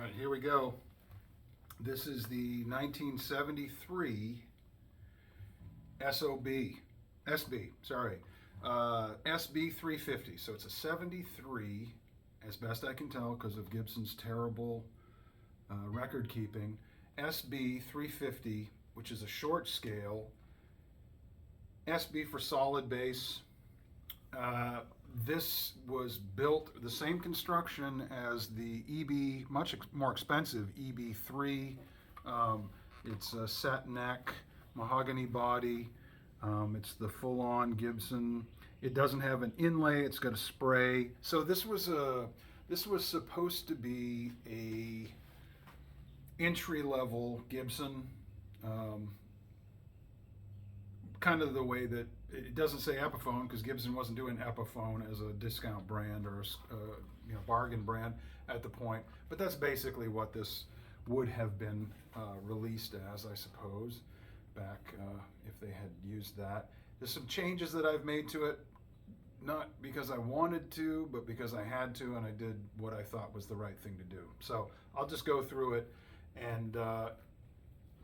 right, here we go. This is the 1973 SB-350. So it's a 73, as best I can tell because of Gibson's terrible record keeping. SB-350, which is a short scale. SB for solid bass. This was built the same construction as the EB, much more expensive EB3. It's a set neck, mahogany body. It's the full-on Gibson. It doesn't have an inlay. It's got a spray. So this was supposed to be a entry-level Gibson. Kind of the way that it doesn't say Epiphone, because Gibson wasn't doing Epiphone as a discount brand or a bargain brand at the point. But that's basically what this would have been released as, I suppose, back if they had used that. There's some changes that I've made to it, not because I wanted to, but because I had to, and I did what I thought was the right thing to do. So I'll just go through it and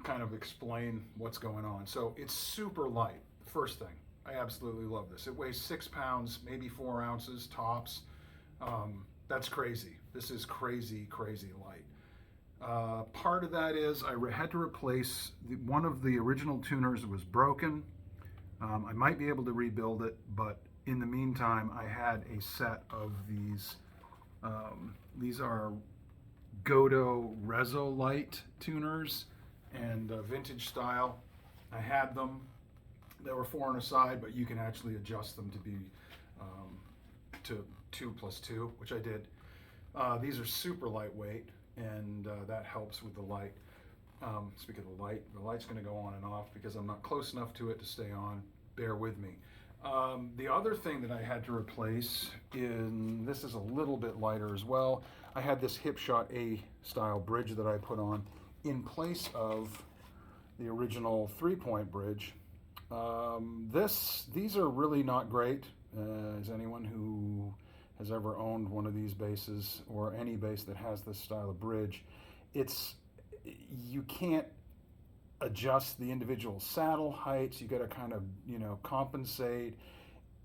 kind of explain what's going on. So it's super light. First thing, I absolutely love this. It weighs 6 pounds, maybe 4 ounces tops. That's crazy. This is crazy, crazy light. Part of that is I had to replace one of the original tuners was broken. I might be able to rebuild it, but in the meantime, I had a set of these. These are Godo Rezo Light tuners and vintage style. I had them. They were 4 on a side, but you can actually adjust them to be to 2+2, which I did. These are super lightweight, and that helps with the light. Speaking of the light's going to go on and off because I'm not close enough to it to stay on. Bear with me. The other thing that I had to replace this is a little bit lighter as well. I had this Hipshot A style bridge that I put on in place of the original 3-point bridge. These are really not great. As anyone who has ever owned one of these basses or any bass that has this style of bridge, you can't adjust the individual saddle heights. You got to kind of compensate.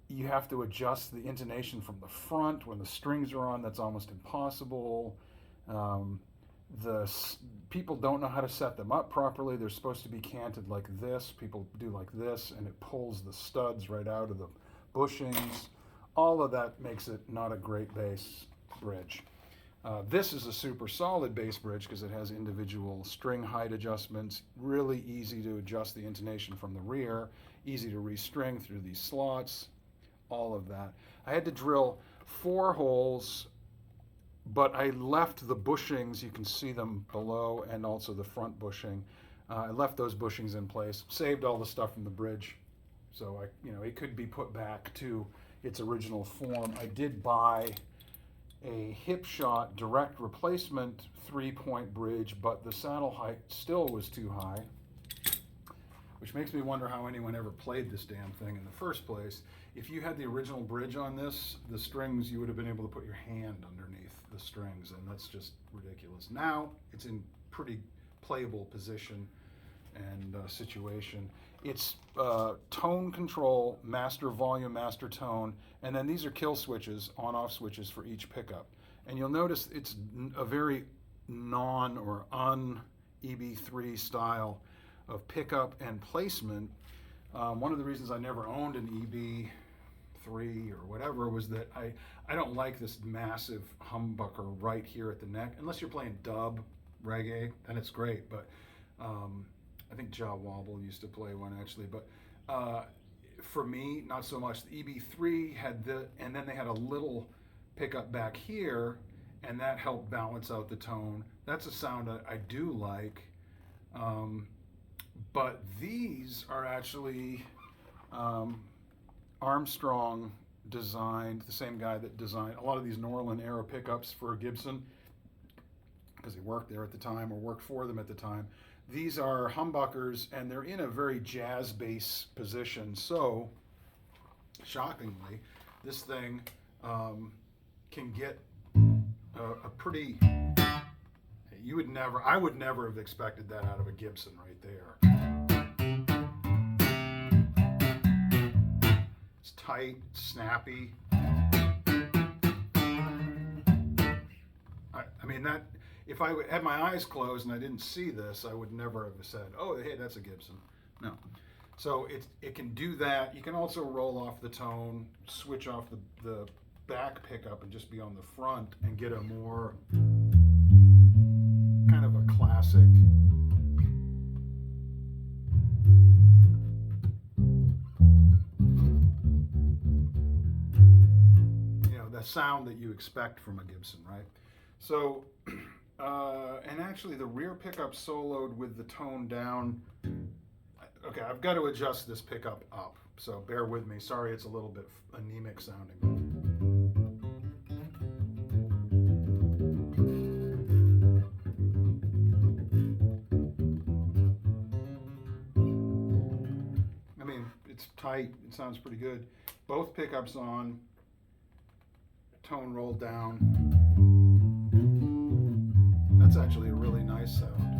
You have to adjust the intonation from the front when the strings are on. That's almost impossible. People don't know how to set them up properly. They're supposed to be canted like this. People do like this, and it pulls the studs right out of the bushings. All of that makes it not a great bass bridge. This is a super solid bass bridge because it has individual string height adjustments, really easy to adjust the intonation from the rear, easy to restring through these slots, all of that. I had to drill 4 holes, but I left the bushings, you can see them below, and also the front bushing. I left those bushings in place, saved all the stuff from the bridge, so it could be put back to its original form. I did buy a Hipshot direct replacement 3-point bridge, but the saddle height still was too high, which makes me wonder how anyone ever played this damn thing in the first place. If you had the original bridge on this, the strings, you would have been able to put your hand underneath the strings, and that's just ridiculous. Now it's in pretty playable position and situation. It's tone control, master volume, master tone, and then these are kill switches, on-off switches for each pickup. And you'll notice it's a very non or un-EB3 style of pickup and placement. One of the reasons I never owned an EB3 or whatever was that I don't like this massive humbucker right here at the neck. Unless you're playing dub reggae, then it's great. But I think Jaw Wobble used to play one actually, but for me, not so much. The EB3 had and then they had a little pickup back here, and that helped balance out the tone. That's a sound I do like, but these are actually Armstrong designed, the same guy that designed a lot of these Norland era pickups for Gibson, because he worked there at the time or worked for them at the time. These are humbuckers, and they're in a very jazz bass position. So, shockingly, this thing can get a pretty, hey you would never, I would never have expected that out of a Gibson right there. It's tight, snappy. I mean, that, if I had my eyes closed and I didn't see this, I would never have said, oh, hey, that's a Gibson. No. So it can do that. You can also roll off the tone, switch off the back pickup and just be on the front and get a more kind of a classic, you know, the sound that you expect from a Gibson, right? So, and actually the rear pickup soloed with the tone down. Okay, I've got to adjust this pickup up, so bear with me. Sorry, it's a little bit anemic sounding. I mean, it's tight. It sounds pretty good. Both pickups on, tone rolled down. That's actually a really nice sound.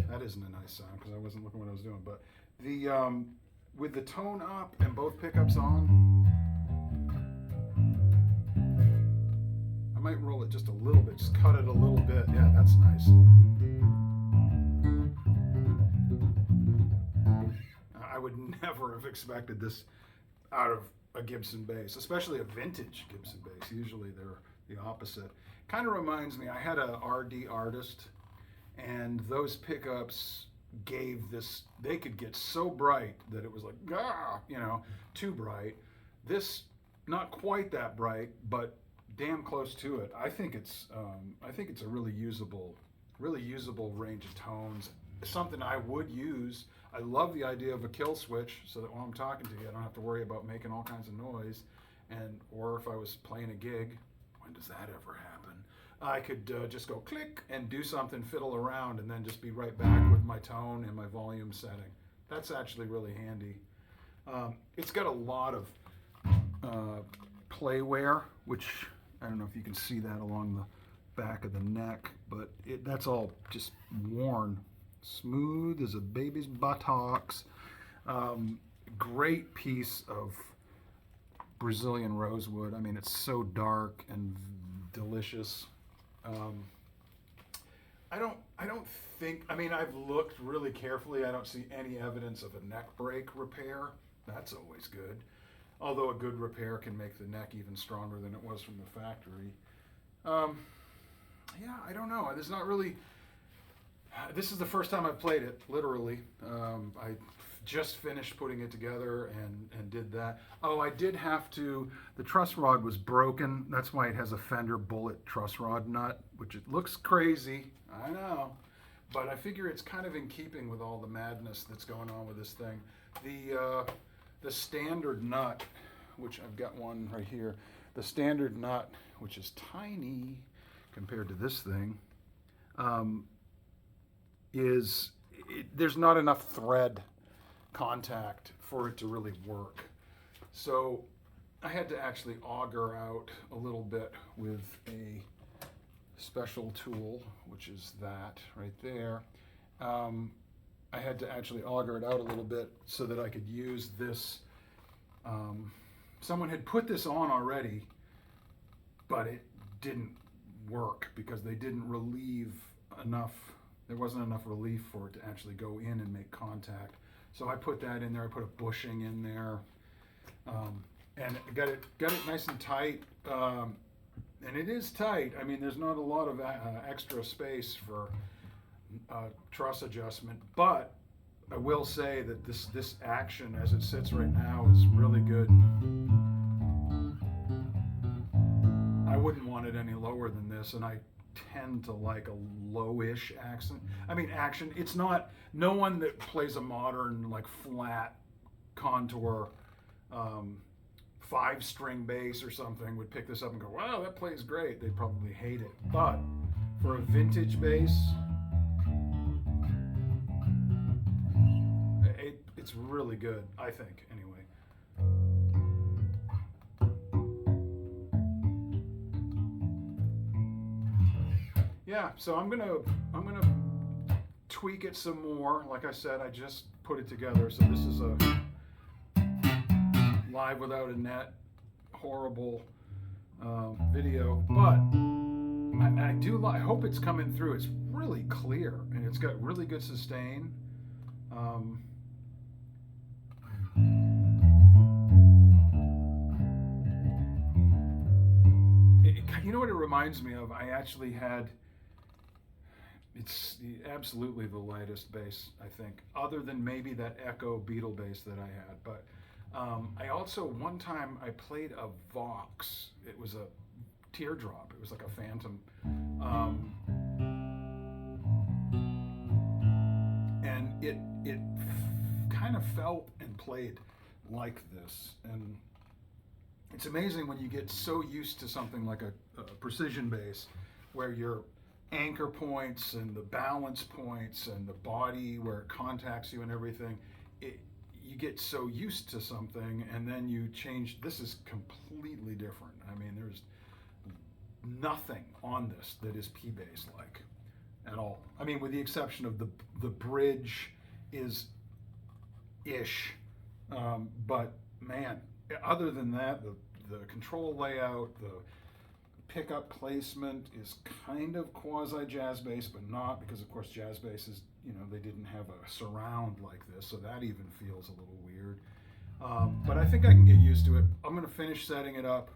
That isn't a nice sound because I wasn't looking what I was doing, but the with the tone up and both pickups on, I might roll it just a little bit, just cut it a little bit. Yeah, that's nice. I would never have expected this out of a Gibson bass, especially a vintage Gibson bass. Usually they're the opposite. Kind of reminds me, I had a RD Artist, and those pickups gave this, they could get so bright that it was like, ah, you know, too bright. This, not quite that bright, but damn close to it. I think it's a really usable range of tones. Something I would use. I love the idea of a kill switch, so that when I'm talking to you, I don't have to worry about making all kinds of noise. And or if I was playing a gig, when does that ever happen? I could just go click and do something, fiddle around, and then just be right back with my tone and my volume setting. That's actually really handy. It's got a lot of play wear, which I don't know if you can see that along the back of the neck, but that's all just worn. Smooth as a baby's buttocks. Great piece of Brazilian rosewood. I mean, it's so dark and delicious. I don't think, I mean, I've looked really carefully. I don't see any evidence of a neck break repair. That's always good. Although a good repair can make the neck even stronger than it was from the factory. Yeah, I don't know. There's not really, this is the first time I've played it, literally. I just finished putting it together and did that. Oh, I did have to, the truss rod was broken. That's why it has a Fender bullet truss rod nut, which it looks crazy, I know. But I figure it's kind of in keeping with all the madness that's going on with this thing. The standard nut, which I've got one right here, the standard nut, which is tiny compared to this thing, there's not enough thread contact for it to really work. So I had to actually auger out a little bit with a special tool, which is that right there. I had to actually auger it out a little bit so that I could use this. Someone had put this on already, but it didn't work because they didn't relieve enough. There wasn't enough relief for it to actually go in and make contact. So I put that in there. I put a bushing in there, and got it nice and tight. And it is tight. I mean, there's not a lot of extra space for truss adjustment, but I will say that this action as it sits right now is really good. I wouldn't want it any lower than this, and I tend to like a low-ish accent. I mean, action. It's not, no one that plays a modern, like, flat contour 5-string bass or something would pick this up and go, wow, that plays great. They'd probably hate it. But for a vintage bass, it's really good, I think, anyway. yeah, so I'm gonna tweak it some more. Like I said, I just put it together, so this is a live without a net, horrible video, but I hope it's coming through. It's really clear and it's got really good sustain. You know what it reminds me of? I actually had, it's absolutely the lightest bass, I think, other than maybe that Echo Beetle bass that I had. But I also, one time I played a Vox. It was a teardrop. It was like a Phantom. And it kind of felt and played like this. And it's amazing when you get so used to something like a precision bass, where your anchor points and the balance points and the body where it contacts you and everything, you get so used to something, and then you change. This is completely different. I mean, there's nothing on this that is P-bass like at all. I mean, with the exception of the bridge is ish, but man, other than that, the control layout, the pickup placement is kind of quasi jazz bass, but not, because of course jazz bass is, you know, they didn't have a surround like this, so that even feels a little weird. But I think I can get used to it. I'm going to finish setting it up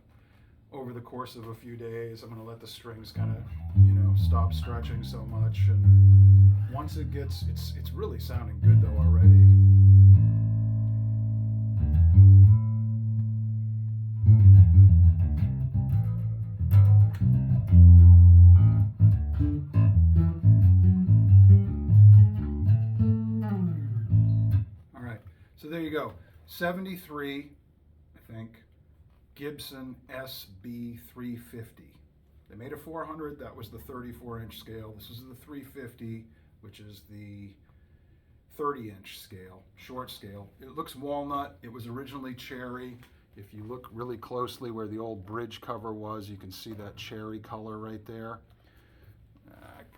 over the course of a few days. I'm going to let the strings kind of, you know, stop stretching so much, and once it gets, it's really sounding good though already. All right, so there you go. 73, I think, Gibson SB-350. They made a 400, that was the 34-inch scale. This is the 350, which is the 30-inch scale, short scale. It looks walnut. It was originally cherry. If you look really closely where the old bridge cover was, you can see that cherry color right there.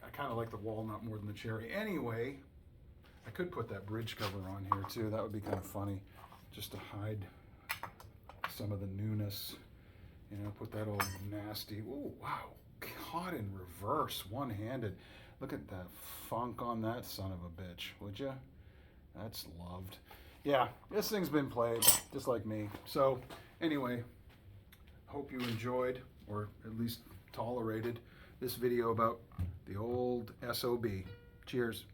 I kind of like the walnut more than the cherry. Anyway, I could put that bridge cover on here too. That would be kind of funny, just to hide some of the newness. You know, put that old nasty, ooh, wow, caught in reverse, one-handed. Look at that funk on that son of a bitch, would you? That's loved. Yeah, this thing's been played, just like me. So, anyway, hope you enjoyed, or at least tolerated, this video about the old SOB. Cheers.